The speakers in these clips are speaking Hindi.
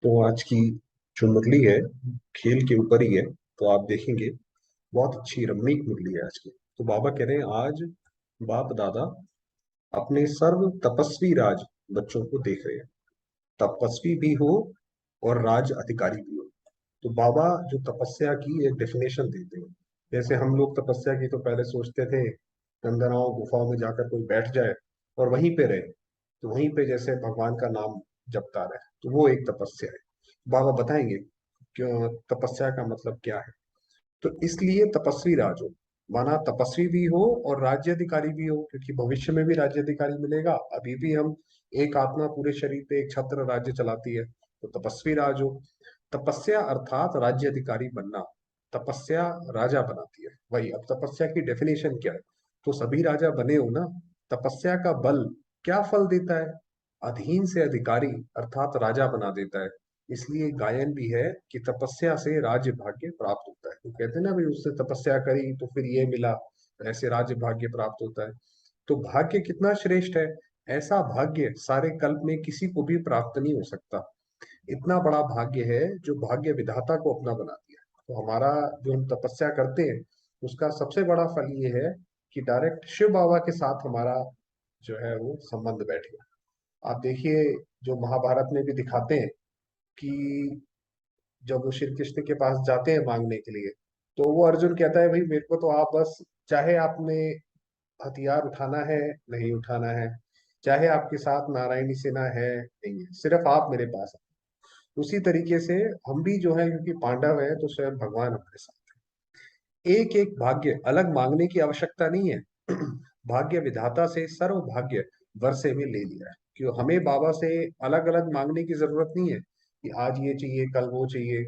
तो आज की जो मुरली है खेल के ऊपर ही है। तो आप देखेंगे बहुत अच्छी रमणीक मुरली है आज की। तो बाबा कह रहे हैं आज बाप दादा अपने सर्व तपस्वी राज बच्चों को देख रहे हैं, तपस्वी भी हो और राज अधिकारी भी हो। तो बाबा जो तपस्या की एक डेफिनेशन देते हैं। जैसे हम लोग तपस्या की तो पहले सोचते थे कंदराओं गुफाओं में जाकर कोई बैठ जाए और वहीं पे रहे, तो वहीं पे जैसे भगवान का नाम जपता रहे, तो वो एक तपस्या है। बाबा बताएंगे क्यों तपस्या का मतलब क्या है। तो इसलिए तपस्वी राज हो, माना तपस्वी भी हो और राज्य अधिकारी भी हो, क्योंकि भविष्य में भी राज्य अधिकारी मिलेगा। अभी भी हम एक आत्मा पूरे शरीर पे एक छत्र राज्य चलाती है, तो तपस्वी राज हो। तपस्या अर्थात राज्य अधिकारी बनना, तपस्या राजा बनाती है। वही, अब तपस्या की डेफिनेशन क्या है, तो सभी राजा बने हो ना। तपस्या का बल क्या फल देता है, अधीन से अधिकारी अर्थात राजा बना देता है। इसलिए गायन भी है कि तपस्या से राज्य भाग्य प्राप्त होता है। तो कहते हैं ना भाई, उसने तपस्या करी तो फिर ये मिला, ऐसे राज्य भाग्य प्राप्त होता है। तो भाग्य कितना श्रेष्ठ है, ऐसा भाग्य सारे कल्प में किसी को भी प्राप्त नहीं हो सकता। इतना बड़ा भाग्य है जो भाग्य विधाता को अपना बना दिया। तो हमारा जो हम तपस्या करते हैं उसका सबसे बड़ा फल ये है कि डायरेक्ट शिव बाबा के साथ हमारा जो है वो संबंध बैठ गया। आप देखिए, जो महाभारत में भी दिखाते हैं कि जब वो श्री कृष्ण के पास जाते हैं मांगने के लिए, तो वो अर्जुन कहता है भाई मेरे को तो आप बस, चाहे आपने हथियार उठाना है नहीं उठाना है, चाहे आपके साथ नारायणी सेना है नहीं है, सिर्फ आप मेरे पास हैं। उसी तरीके से हम भी जो है, क्योंकि पांडव है तो स्वयं भगवान हमारे साथ है। एक एक भाग्य अलग मांगने की आवश्यकता नहीं है। भाग्य विधाता से सर्व भाग्य वर्षे में ले लिया है, क्यों हमें बाबा से अलग अलग मांगने की जरूरत नहीं है कि आज ये चाहिए कल वो चाहिए।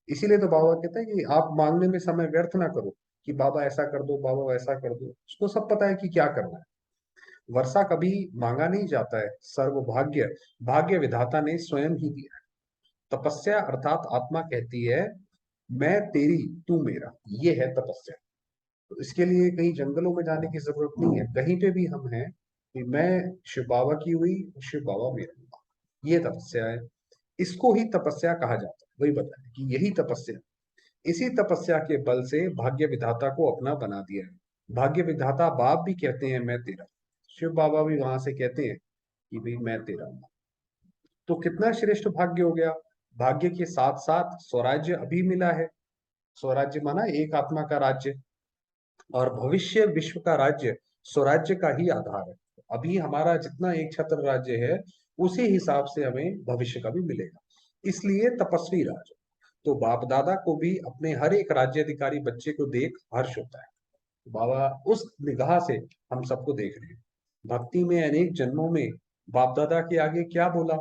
इसीलिए तो बाबा कहते हैं कि आप मांगने में समय व्यर्थ ना करो कि बाबा ऐसा कर दो बाबा वैसा कर दो, उसको सब पता है कि क्या करना है। वर्षा कभी मांगा नहीं जाता है, सर्व भाग्य भाग्य विधाता ने स्वयं ही दिया है। तपस्या अर्थात आत्मा कहती है मैं तेरी तू मेरा, ये है तपस्या। तो इसके लिए कहीं जंगलों में जाने की जरूरत नहीं है, कहीं पे भी हम हैं कि मैं शिव बाबा की हुई, शिव बाबा मेरा हुआ। ये तपस्या है, इसको ही तपस्या कहा जाता है। वही बताया कि यही तपस्या, इसी तपस्या के बल से भाग्य विधाता को अपना बना दिया है। भाग्य विधाता बाप भी कहते हैं मैं तेरा, शिव बाबा भी वहां से कहते हैं कि भाई मैं तेरा हूं। तो कितना श्रेष्ठ भाग्य हो गया। भाग्य के साथ साथ स्वराज्य अभी मिला है। स्वराज्य माना एक आत्मा का राज्य, और भविष्य विश्व का राज्य स्वराज्य का ही आधार है। अभी हमारा जितना एक छत्र राज्य है उसी हिसाब से हमें भविष्य का भी मिलेगा। इसलिए तपस्वी राज। तो बाप दादा को भी अपने हर एक राज्याधिकारी बच्चे को देख हर्ष होता है। बाबा उस निगाह से हम सबको देख रहे हैं। भक्ति में अनेक जन्मों में बाप दादा के आगे क्या बोला,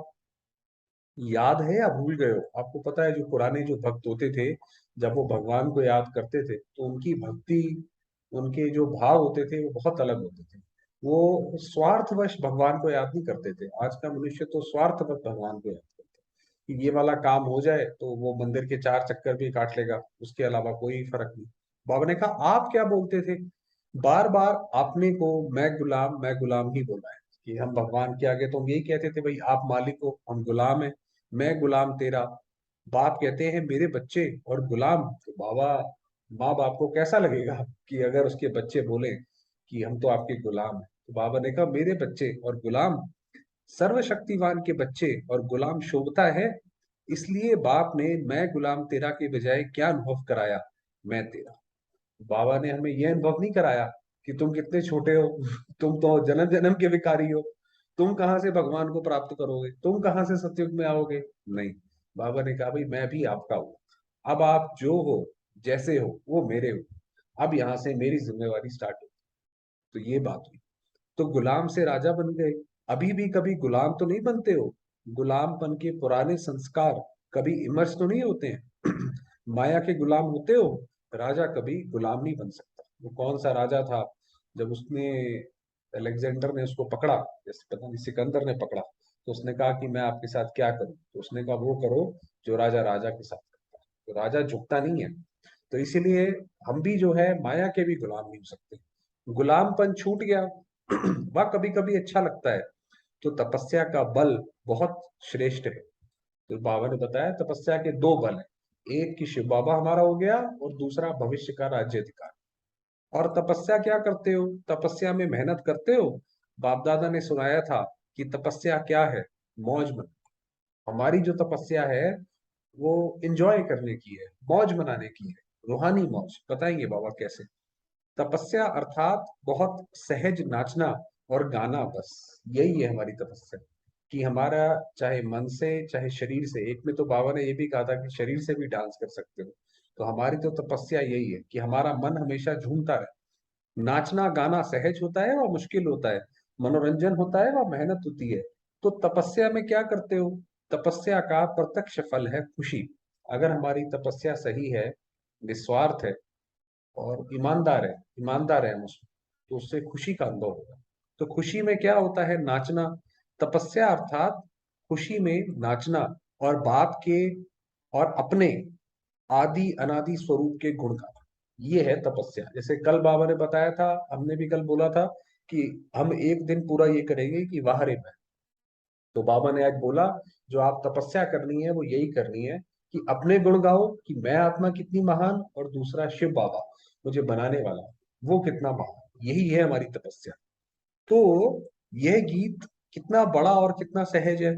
याद है या भूल गए हो। आपको पता है जो पुराने जो भक्त होते थे, जब वो भगवान को याद करते थे तो उनकी भक्ति, उनके जो भाव होते थे वो बहुत अलग होते थे। वो स्वार्थवश भगवान को याद नहीं करते थे। आज का मनुष्य तो स्वार्थवश भगवान को याद करता है कि ये वाला काम हो जाए तो वो मंदिर के चार चक्कर भी काट लेगा, उसके अलावा कोई फर्क नहीं। बाबा ने कहा आप क्या बोलते थे, बार बार आपने को मैं गुलाम ही बोला है कि हम भगवान के आगे तो हम यही कहते थे भाई आप मालिक हो हम गुलाम है, मैं गुलाम तेरा। बाप कहते हैं मेरे बच्चे और गुलाम। तो बाबा, माँ बाप को कैसा लगेगा कि अगर उसके बच्चे बोले कि हम तो आपके गुलाम हैं। तो बाबा ने कहा मेरे बच्चे और गुलाम, सर्वशक्तिमान के बच्चे और गुलाम शोभता है। इसलिए बाप ने मैं गुलाम तेरा के बजाय क्या अनुभव कराया, मैं तेरा। बाबा ने हमें यह अनुभव नहीं कराया कि तुम कितने छोटे हो, तुम तो जन्म जन्म के भिखारी हो, तुम कहाँ से भगवान को प्राप्त करोगे, तुम कहाँ से सतयुग में आओगे। नहीं, बाबा ने कहा भाई मैं भी आपका हूँ, अब आप जो हो जैसे हो वो मेरे हो, अब यहाँ से मेरी जिम्मेवारी स्टार्ट हो। तो ये बात हुई। तो गुलाम से राजा बन गए। अभी भी कभी गुलाम तो नहीं बनते हो, गुलामपन के पुराने संस्कार कभी इमर्स तो नहीं होते हैं। माया के गुलाम होते हो, राजा कभी गुलाम नहीं बन सकता। वो कौन सा राजा था, जब उसने अलेक्जेंडर ने उसको पकड़ा, जैसे पता नहीं सिकंदर ने पकड़ा, तो उसने कहा कि मैं आपके साथ क्या करूं, तो उसने कहा वो करो जो राजा राजा के साथ करता है। तो राजा झुकता नहीं है। तो इसीलिए हम भी जो है माया के भी गुलाम नहीं हो सकते। गुलामपन छूट गया, वह कभी कभी अच्छा लगता है। तो तपस्या का बल बहुत श्रेष्ठ है। तो बाबा ने बताया तपस्या के दो बल हैं, एक कि शिव बाबा हमारा हो गया और दूसरा भविष्य का राज्य अधिकार। और तपस्या क्या करते हो, तपस्या में मेहनत करते हो। बाप दादा ने सुनाया था कि तपस्या क्या है, मौज मन। हमारी जो तपस्या है वो एंजॉय करने की है, मौज मनाने की है, रूहानी मौज। बताएंगे बाबा कैसे। तपस्या अर्थात बहुत सहज नाचना और गाना, बस यही है हमारी तपस्या। कि हमारा चाहे मन से चाहे शरीर से, एक में तो बाबा ने ये भी कहा था कि शरीर से भी डांस कर सकते हो। तो हमारी तो तपस्या यही है कि हमारा मन हमेशा झूमता रहे। नाचना गाना सहज होता है वह मुश्किल होता है, मनोरंजन होता है वह मेहनत होती है। तो तपस्या में क्या करते हो, तपस्या का प्रत्यक्ष फल है खुशी। अगर हमारी तपस्या सही है, निस्वार्थ है और ईमानदार है हम उसमें, तो उससे खुशी का अनुभव होगा। तो खुशी में क्या होता है, नाचना। तपस्या अर्थात खुशी में नाचना और बाप के और अपने आदि अनादि स्वरूप के गुण गाना, ये है तपस्या। जैसे कल बाबा ने बताया था, हमने भी कल बोला था कि हम एक दिन पूरा ये करेंगे कि वाह रे मैं। तो बाबा ने आज बोला जो आप तपस्या करनी है वो यही करनी है कि अपने गुण गाओ कि मैं आत्मा कितनी महान, और दूसरा शिव बाबा मुझे बनाने वाला वो कितना महान। यही है हमारी तपस्या। तो यह गीत कितना बड़ा और कितना सहज है।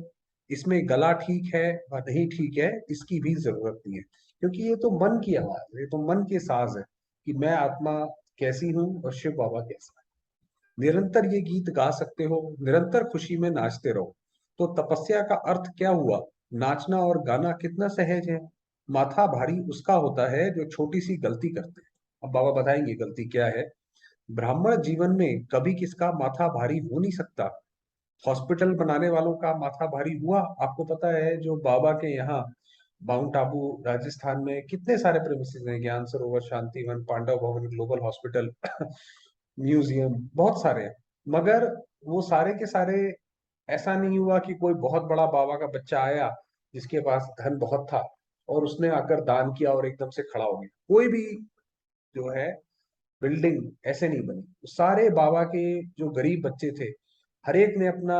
इसमें गला ठीक है व नहीं ठीक है इसकी भी जरूरत नहीं है, क्योंकि ये तो मन की आवाज है, ये तो मन के साज है कि मैं आत्मा कैसी हूँ और शिव बाबा कैसा है। निरंतर ये गीत गा सकते हो, निरंतर खुशी में नाचते रहो। तो तपस्या का अर्थ क्या हुआ, नाचना और गाना कितना सहज है। माथा भारी उसका होता है जो छोटी सी गलती करते हैं। अब बाबा बताएंगे गलती क्या है। ब्राह्मण जीवन में कभी किसका माथा भारी हो नहीं सकता। हॉस्पिटल बनाने वालों का माथा भारी हुआ, आपको पता है जो बाबा के यहाँ माउंट आबू राजस्थान में कितने सारे प्रेमिसेस हैं, ज्ञान सरोवर, शांतिवन, पांडव भवन, ग्लोबल हॉस्पिटल, म्यूजियम, बहुत सारे हैं। मगर वो सारे के सारे, ऐसा नहीं हुआ कि कोई बहुत बड़ा बाबा का बच्चा आया जिसके पास धन बहुत था और उसने आकर दान किया और एकदम से खड़ा हो गया। कोई भी जो है बिल्डिंग ऐसे नहीं बनी। सारे बाबा के जो गरीब बच्चे थे, हर एक ने अपना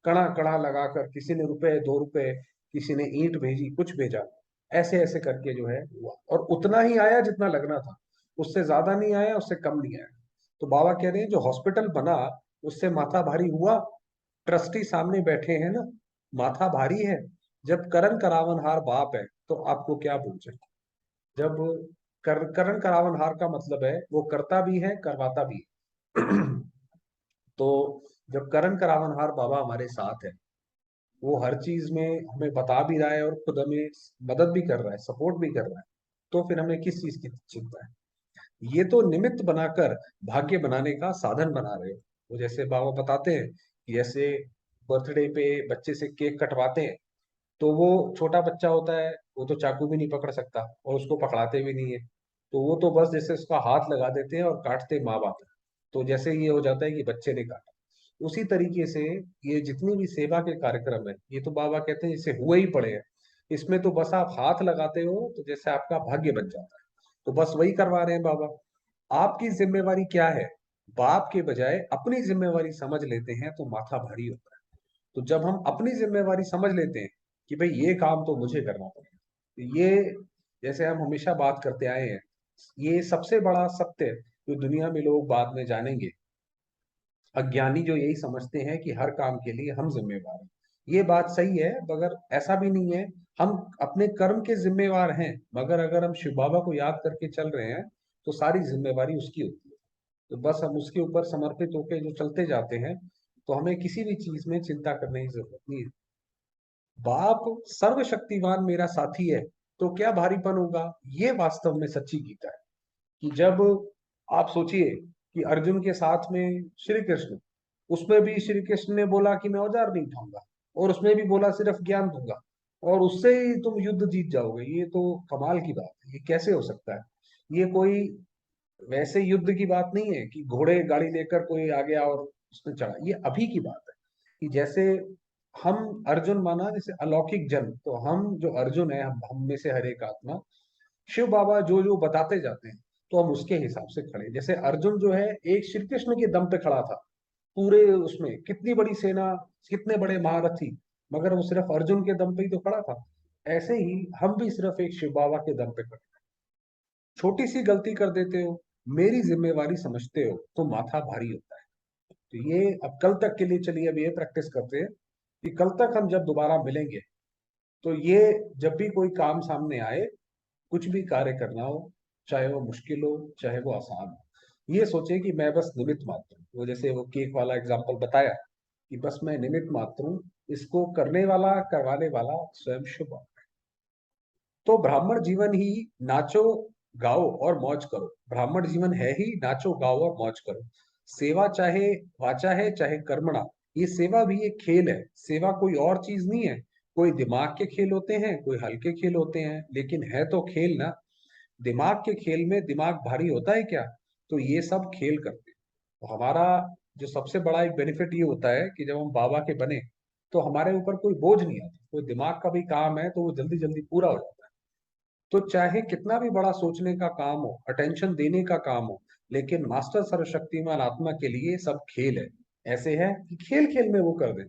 कड़ा कड़ा लगाकर, किसी ने रुपए 2 रुपए, किसी ने ईंट भेजी, कुछ भेजा, ऐसे ऐसे करके जो है हुआ। और उतना ही आया जितना लगना था, उससे ज्यादा नहीं आया, उससे कम नहीं आया। तो बाबा कह रहे हैं जो हॉस्पिटल बना उससे माथा भारी हुआ। ट्रस्टी सामने बैठे हैं ना, माथा भारी है। जब करण करावनहार बाप है तो आपको क्या पूछे। जब करण करावनहार का मतलब है वो करता भी है करवाता भी है। तो जब करण करावनहार बाबा हमारे साथ है, वो हर चीज में हमें बता भी रहा है और खुद हमें मदद भी कर रहा है, सपोर्ट भी कर रहा है, तो फिर हमें किस चीज की चिंता है। ये तो निमित्त बनाकर भाग्य बनाने का साधन बना रहे हो। वो जैसे बाबा बताते हैं कि जैसे बर्थडे पे बच्चे से केक कटवाते हैं, तो वो छोटा बच्चा होता है, वो तो चाकू भी नहीं पकड़ सकता और उसको पकड़ाते भी नहीं है। तो वो तो बस जैसे उसका हाथ लगा देते हैं और काटते माँ बाप है। तो जैसे ये हो जाता है कि बच्चे ने काटा। उसी तरीके से ये जितनी भी सेवा के कार्यक्रम है, ये तो बाबा कहते हैं इससे हुए ही पड़े हैं। इसमें तो बस आप हाथ लगाते हो तो जैसे आपका भाग्य बन जाता है। तो बस वही करवा रहे हैं बाबा। आपकी जिम्मेवारी क्या है, बाप के बजाय अपनी जिम्मेवारी समझ लेते हैं तो माथा भारी होता है। तो जब हम अपनी जिम्मेवारी समझ लेते हैं कि भाई ये काम तो मुझे करना पड़ेगा, तो ये, जैसे हम हमेशा बात करते आए हैं, ये सबसे बड़ा सत्य जो दुनिया में लोग बाद में जानेंगे। अज्ञानी जो यही समझते हैं कि हर काम के लिए हम जिम्मेवार हैं। ये बात सही है, मगर ऐसा भी नहीं है। हम अपने कर्म के जिम्मेवार हैं, मगर अगर हम शिव बाबा को याद करके चल रहे हैं तो सारी जिम्मेवारी उसकी होती है। तो बस हम उसके ऊपर समर्पित होकर जो चलते जाते हैं, तो हमें किसी भी चीज में चिंता करने की जरूरत नहीं है। बाप सर्वशक्तिमान मेरा साथी है तो क्या भारीपन होगा, ये वास्तव में सच्ची गीता है। कि जब आप सोचिए कि अर्जुन के साथ में श्री कृष्ण, उसमें भी श्री कृष्ण ने बोला कि मैं औजार नहीं उठाऊंगा, और उसमें भी बोला सिर्फ ज्ञान दूंगा, और उससे ही तुम युद्ध जीत जाओगे। ये तो कमाल की बात है, ये कैसे हो सकता है। ये कोई वैसे युद्ध की बात नहीं है कि घोड़े गाड़ी लेकर कोई आ गया और उसने चढ़ा। ये अभी की बात है कि जैसे हम अर्जुन माना जैसे अलौकिक जन, तो हम जो अर्जुन है, हम में से हर एक आत्मा, शिव बाबा जो जो बताते जाते हैं तो हम उसके हिसाब से खड़े। जैसे अर्जुन जो है एक श्री कृष्ण के दम पे खड़ा था, पूरे उसमें कितनी बड़ी सेना, कितने बड़े महारथी, मगर वो सिर्फ अर्जुन के दम पे ही तो खड़ा था। ऐसे ही हम भी सिर्फ एक शिव बाबा के दम पे खड़े। छोटी सी गलती कर देते हो, मेरी जिम्मेवारी समझते हो, तो माथा भारी होता है। तो ये अब कल तक के लिए चलिए अब ये प्रैक्टिस करते हैं कि कल तक हम जब दोबारा मिलेंगे, तो ये जब भी कोई काम सामने आए, कुछ भी कार्य करना हो, चाहे वो मुश्किल हो चाहे वो आसान हो, ये सोचे कि मैं बस निमित्त मात्र हूँ। वो जैसे वो केक वाला एग्जांपल बताया कि बस मैं निमित्त मात्र हूँ, इसको करने वाला करवाने वाला स्वयं शुभ। तो ब्राह्मण जीवन ही नाचो गाओ और मौज करो। ब्राह्मण जीवन है ही नाचो गाओ और मौज करो। सेवा चाहे वाचा है चाहे कर्मणा, ये सेवा भी एक खेल है। सेवा कोई और चीज नहीं है। कोई दिमाग के खेल होते हैं, कोई हल्के खेल होते हैं, लेकिन है तो खेल ना। दिमाग के खेल में दिमाग भारी होता है क्या? तो ये सब खेल करते हैं। तो हमारा जो सबसे बड़ा एक बेनिफिट ये होता है कि जब हम बाबा के बने, तो हमारे ऊपर कोई बोझ नहीं आता। कोई दिमाग का भी काम है तो वो जल्दी जल्दी पूरा हो जाता है। तो चाहे कितना भी बड़ा सोचने का काम हो, अटेंशन देने का काम हो, लेकिन मास्टर सर्वशक्तिमान आत्मा के लिए सब खेल है। ऐसे है कि खेल खेल में वो कर दे।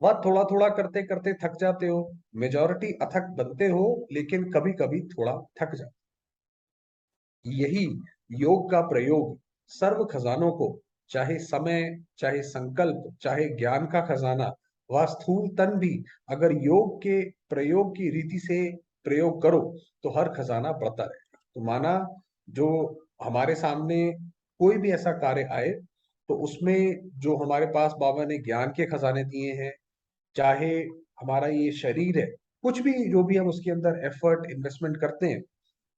वह थोड़ा थोड़ा करते करते थक जाते हो। मेजॉरिटी अथक बनते हो, लेकिन कभी कभी थोड़ा थक जाते। यही योग का प्रयोग सर्व खजानों को, चाहे समय, चाहे संकल्प, चाहे ज्ञान का खजाना, वह स्थूल तन भी, अगर योग के प्रयोग की रीति से प्रयोग करो, तो हर खजाना बढ़ता रहेगा। तो माना जो हमारे सामने कोई भी ऐसा कार्य आए, तो उसमें जो हमारे पास बाबा ने ज्ञान के खजाने दिए हैं, चाहे हमारा ये शरीर है, कुछ भी जो भी हम उसके अंदर एफर्ट इन्वेस्टमेंट करते हैं,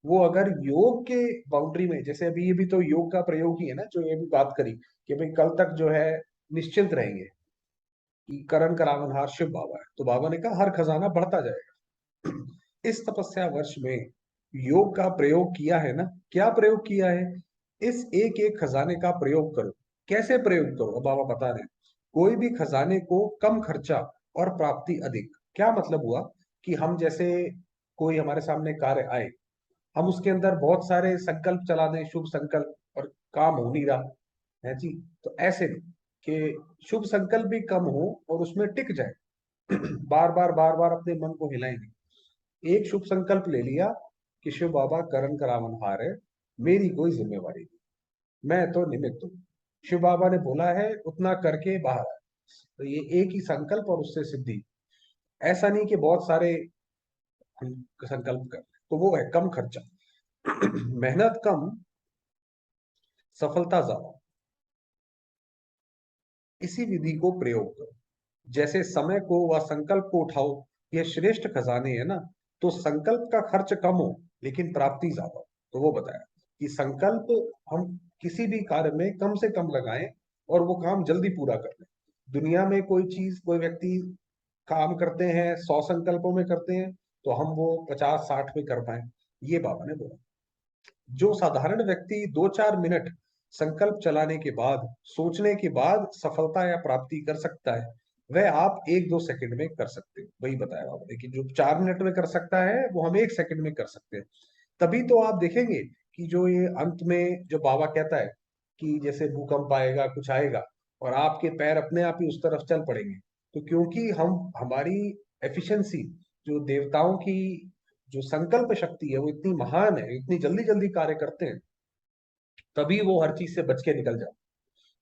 वो अगर योग के बाउंड्री में, जैसे अभी ये भी तो योग का प्रयोग ही है ना, जो ये भी बात करी कि भाई कल तक जो है निश्चिंत रहेंगे कि करण करावनहार शिव बाबा है, तो बाबा ने कहा हर खजाना बढ़ता जाएगा। इस तपस्या वर्ष में योग का प्रयोग किया है ना? क्या प्रयोग किया है? इस एक एक खजाने का प्रयोग करो। कैसे प्रयोग करो? अब बाबा बता रहे हैं, कोई भी खजाने को कम खर्चा और प्राप्ति अधिक। क्या मतलब हुआ कि हम जैसे कोई हमारे सामने कार्य आए, हम उसके अंदर बहुत सारे संकल्प चला दें, शुभ संकल्प, और काम हो नहीं रहा है जी। तो ऐसे नहीं कि शुभ संकल्प भी कम हो और उसमें टिक जाए। बार बार अपने मन को हिलाएंगे। एक शुभ संकल्प ले लिया कि शिव बाबा करण करावनहार है, मेरी कोई जिम्मेवारी नहीं, मैं तो निमित्त हूँ। शिव बाबा ने बोला है उतना करके बाहर आए। तो ये एक ही संकल्प और उससे सिद्धि। ऐसा नहीं कि बहुत सारे हम संकल्प कर, तो वो है कम खर्चा। मेहनत कम, सफलता ज्यादा। इसी विधि को प्रयोग करो। जैसे समय को व संकल्प को उठाओ, यह श्रेष्ठ खजाने है ना। तो संकल्प का खर्च कम हो, लेकिन प्राप्ति ज्यादा हो। तो वो बताया कि संकल्प हम किसी भी कार्य में कम से कम लगाएं और वो काम जल्दी पूरा कर लें। दुनिया में कोई चीज, कोई व्यक्ति काम करते हैं 100 संकल्पों में करते हैं, तो हम वो 50-60 में कर पाए। ये बाबा ने बोला। जो साधारण व्यक्ति 2-4 मिनट संकल्प चलाने के बाद, सोचने के बाद सफलता या प्राप्ति कर सकता है, वह आप 1-2 सेकंड में कर सकते हो। वही बताया आपने कि जो 4 मिनट में कर सकता है, वो हम 1 सेकंड में कर सकते हैं। तभी तो आप देखेंगे कि जो ये अंत में जो बाबा कहता है कि जैसे भूकंप आएगा, कुछ आएगा, और आपके पैर अपने आप ही उस तरफ चल पड़ेंगे। तो क्योंकि हम हमारी एफिशिएंसी, जो देवताओं की जो संकल्प शक्ति है, वो इतनी महान है, इतनी जल्दी जल्दी कार्य करते हैं, तभी वो हर चीज से बच के निकल जाते।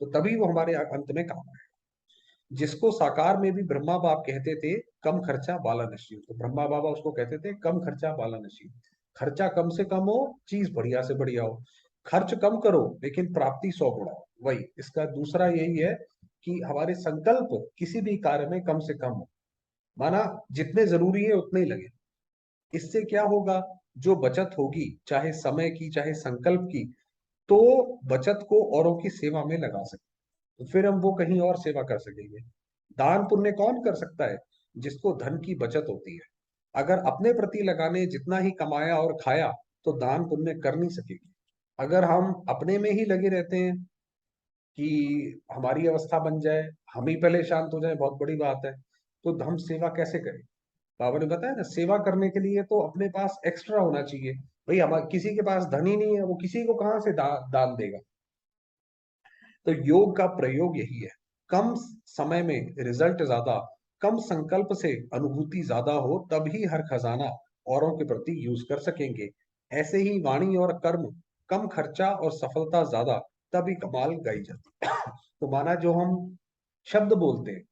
तो तभी वो हमारे अंत में काम आए। जिसको साकार में भी ब्रह्मा बाप कहते थे कम खर्चा बाला नशीब, तो ब्रह्मा बाबा उसको कहते थे कम खर्चा बाला नशीब। खर्चा कम से कम हो, चीज बढ़िया से बढ़िया हो। खर्च कम करो, लेकिन प्राप्ति 100 गुणा हो। वही इसका दूसरा यही है कि हमारे संकल्प किसी भी कार्य में कम से कम हो। माना जितने जरूरी है उतने ही लगे। इससे क्या होगा? जो बचत होगी, चाहे समय की चाहे संकल्प की, तो बचत को औरों की सेवा में लगा सकते, तो फिर हम वो कहीं और सेवा कर सकेंगे। दान पुण्य कौन कर सकता है? जिसको धन की बचत होती है। अगर अपने प्रति लगाने जितना ही कमाया और खाया, तो दान पुण्य कर नहीं सकेगी। अगर हम अपने में ही लगे रहते हैं कि हमारी अवस्था बन जाए, हम ही पहले शांत हो जाए, बहुत बड़ी बात है, तो हम सेवा कैसे करें? बाबा ने बताया ना, सेवा करने के लिए तो अपने पास एक्स्ट्रा होना चाहिए। भाई हम किसी के पास धन ही नहीं है, वो किसी को कहाँ से दान देगा? तो योग का प्रयोग यही है। कम समय में रिजल्ट ज्यादा, कम संकल्प से अनुभूति ज्यादा हो, तभी हर खजाना औरों के प्रति यूज कर सकेंगे। ऐसे ही वाणी और कर्म, कम खर्चा और सफलता ज्यादा, तभी कमाल गाई जाती है। तो माना जो हम शब्द बोलते हैं,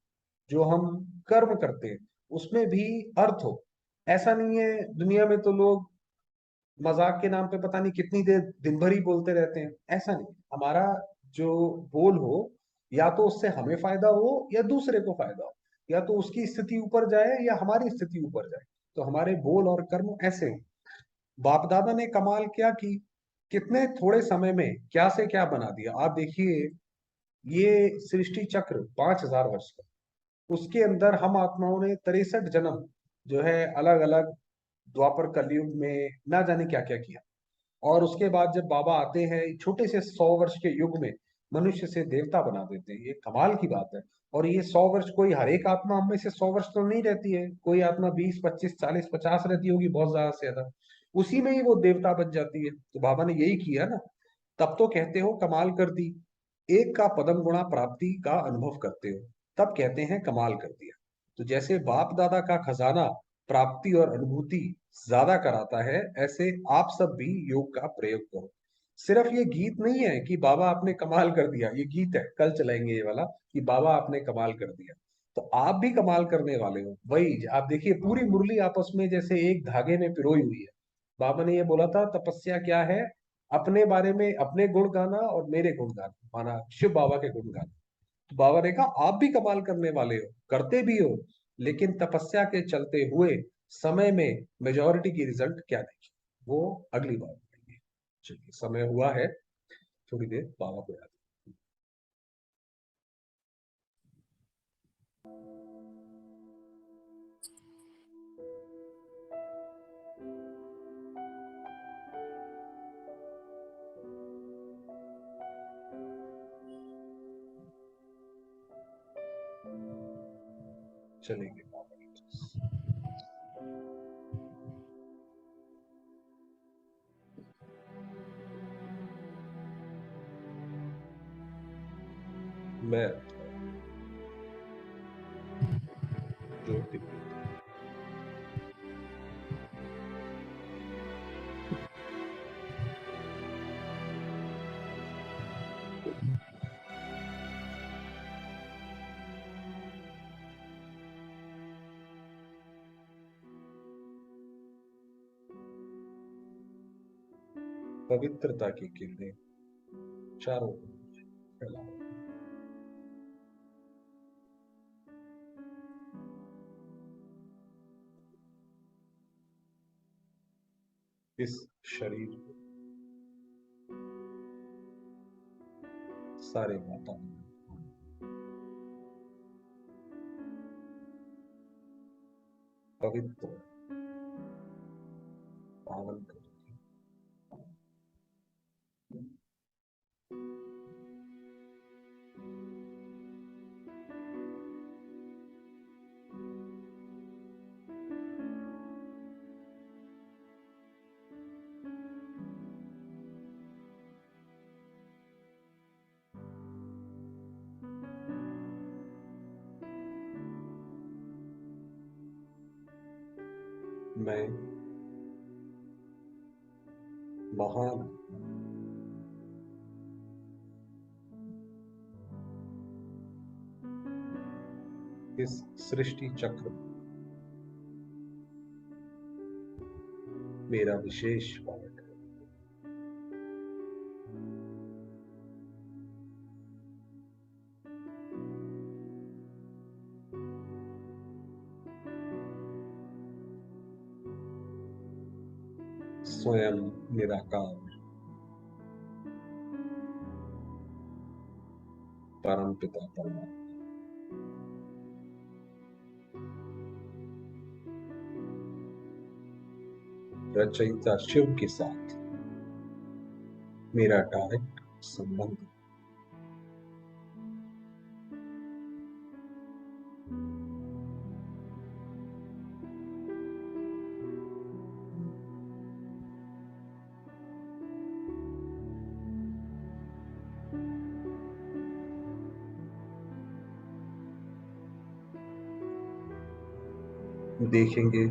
जो हम कर्म करते हैं, उसमें भी अर्थ हो। ऐसा नहीं है, दुनिया में तो लोग मजाक के नाम पे पता नहीं कितनी देर दिन भर ही बोलते रहते हैं। ऐसा नहीं, हमारा जो बोल हो, या तो उससे हमें फायदा हो या दूसरे को फायदा हो, या तो उसकी स्थिति ऊपर जाए या हमारी स्थिति ऊपर जाए। तो हमारे बोल और कर्म ऐसे हो। बाप दादा ने कमाल क्या की, कितने थोड़े समय में क्या से क्या बना दिया। आप देखिए, ये सृष्टि चक्र 5,000 वर्ष का, उसके अंदर हम आत्माओं ने 63 जन्म जो है अलग अलग द्वापर कलयुग में ना जाने क्या क्या किया। और उसके बाद जब बाबा आते हैं, छोटे से 100 वर्ष के युग में मनुष्य से देवता बना देते हैं। ये कमाल की बात है। और ये 100 वर्ष, कोई हर एक आत्मा हम में से 100 वर्ष तो नहीं रहती है, कोई आत्मा 20, 25, 40, 50 रहती होगी, बहुत ज्यादा से ज्यादा। उसी में ही वो देवता बन जाती है। तो बाबा ने यही किया ना। तब तो कहते हो कमाल कर दी। एक का पदम गुणा प्राप्ति का अनुभव करते हो, तब कहते हैं कमाल कर दिया। तो जैसे बाप दादा का खजाना प्राप्ति और अनुभूति ज्यादा कराता है, ऐसे आप सब भी योग का प्रयोग करो। सिर्फ ये गीत नहीं है कि बाबा आपने कमाल कर दिया, ये गीत है, कल चलाएंगे ये वाला, कि बाबा आपने कमाल कर दिया। तो आप भी कमाल करने वाले हो। वही आप देखिए, पूरी मुरली आपस में जैसे एक धागे में पिरोई हुई है। बाबा ने ये बोला था, तपस्या क्या है? अपने बारे में अपने गुण गाना और मेरे गुण गाना, माना शिव बाबा के गुण गाना। तो बाबा ने कहा आप भी कमाल करने वाले हो, करते भी हो, लेकिन तपस्या के चलते हुए समय में मेजोरिटी की रिजल्ट क्या देखी, वो अगली बार बताएंगे। चलिए, समय हुआ है, थोड़ी देर बाबा को याद। चलेंगे बाबा के पास। मैं ज्योति पवित्रता की किरणें चारों ओर फैलाओ। इस शरीर को, सारे वातावरण, पवित्र पावन करो। मैं महान, इस सृष्टि चक्र में मेरा विशेष पार्ट है। स्वयं निराकार परम पिता परमात्मा, रचयिता शिव के साथ मेरा डायरेक्ट संबंध। देखेंगे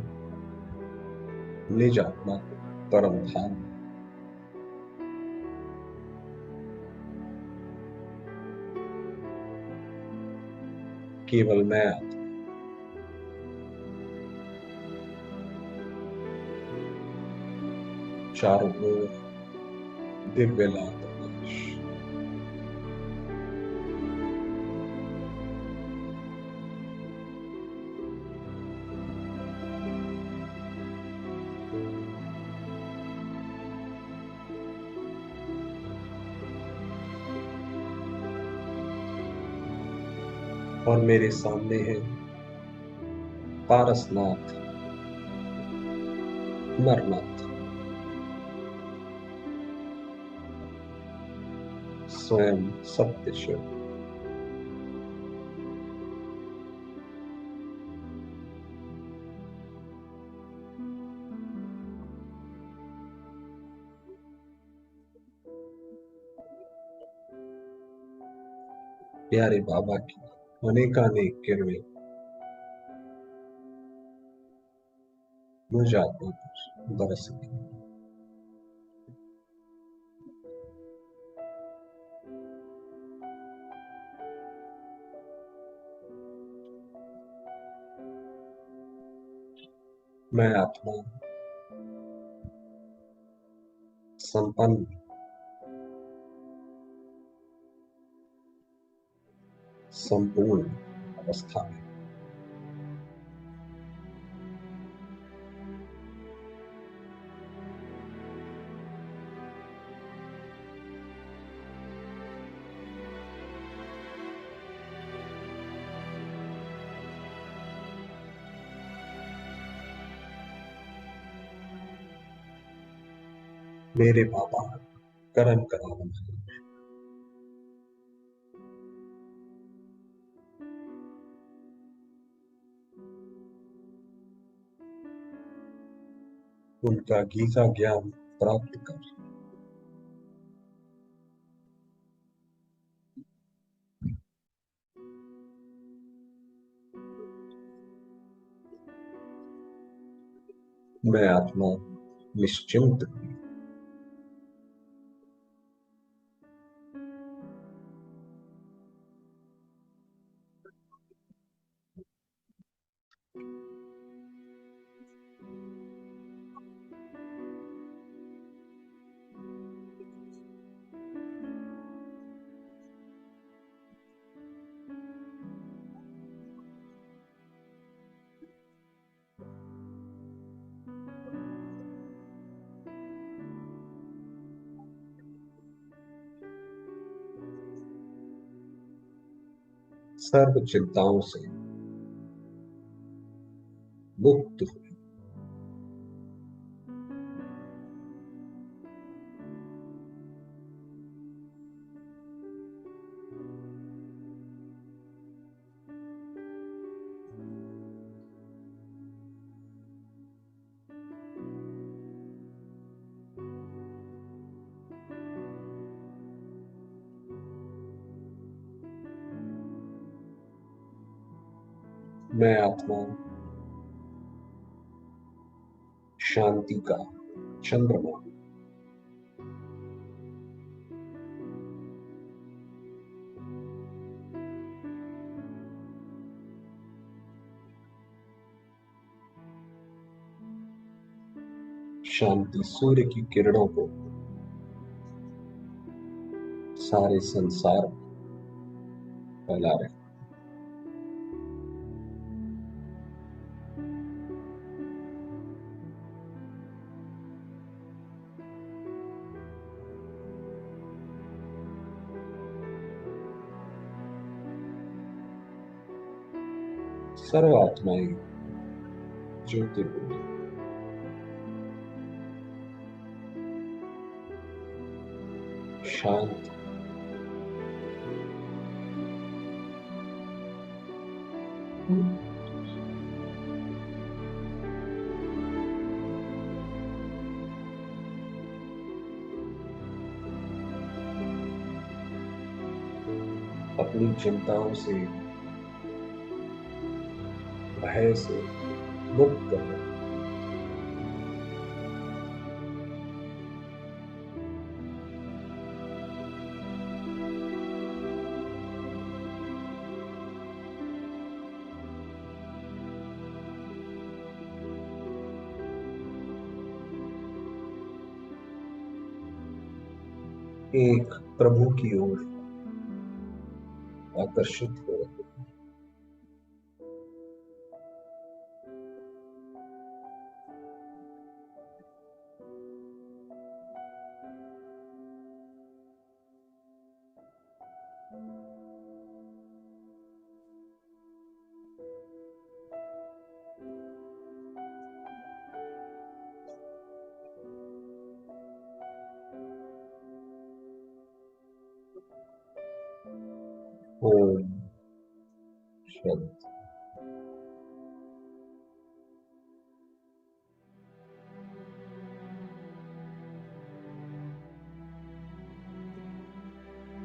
निज आत्मा को परम धाम। केवल मैं आत्मा, चारों ओर दिव्य लाल प्रकाश। और मेरे सामने है पारसनाथ, अमरनाथ, स्वयं सत्य शिव। प्यारे बाबा की अनेकानेक किरणें मुझ आत्मा पर बरस गई। मैं आत्मा संपन्न, संपूर्ण अवस्था में। मेरे बाबा कर्म करावन है। उनका गीता ज्ञान प्राप्त कर मैं आत्मा निश्चिंत हुई। सर्व चिंताओं से मुक्त हुई। मैं आत्मा शांति का चंद्रमा, शांति सूर्य की किरणों को सारे संसार में फैला रहे। सर्व आत्माएं ज्योतिर्मयी, शांत, अपनी चिंताओं से, भय से मुक्त करना। एक प्रभु की ओर आकर्षित हो। ओम शांति।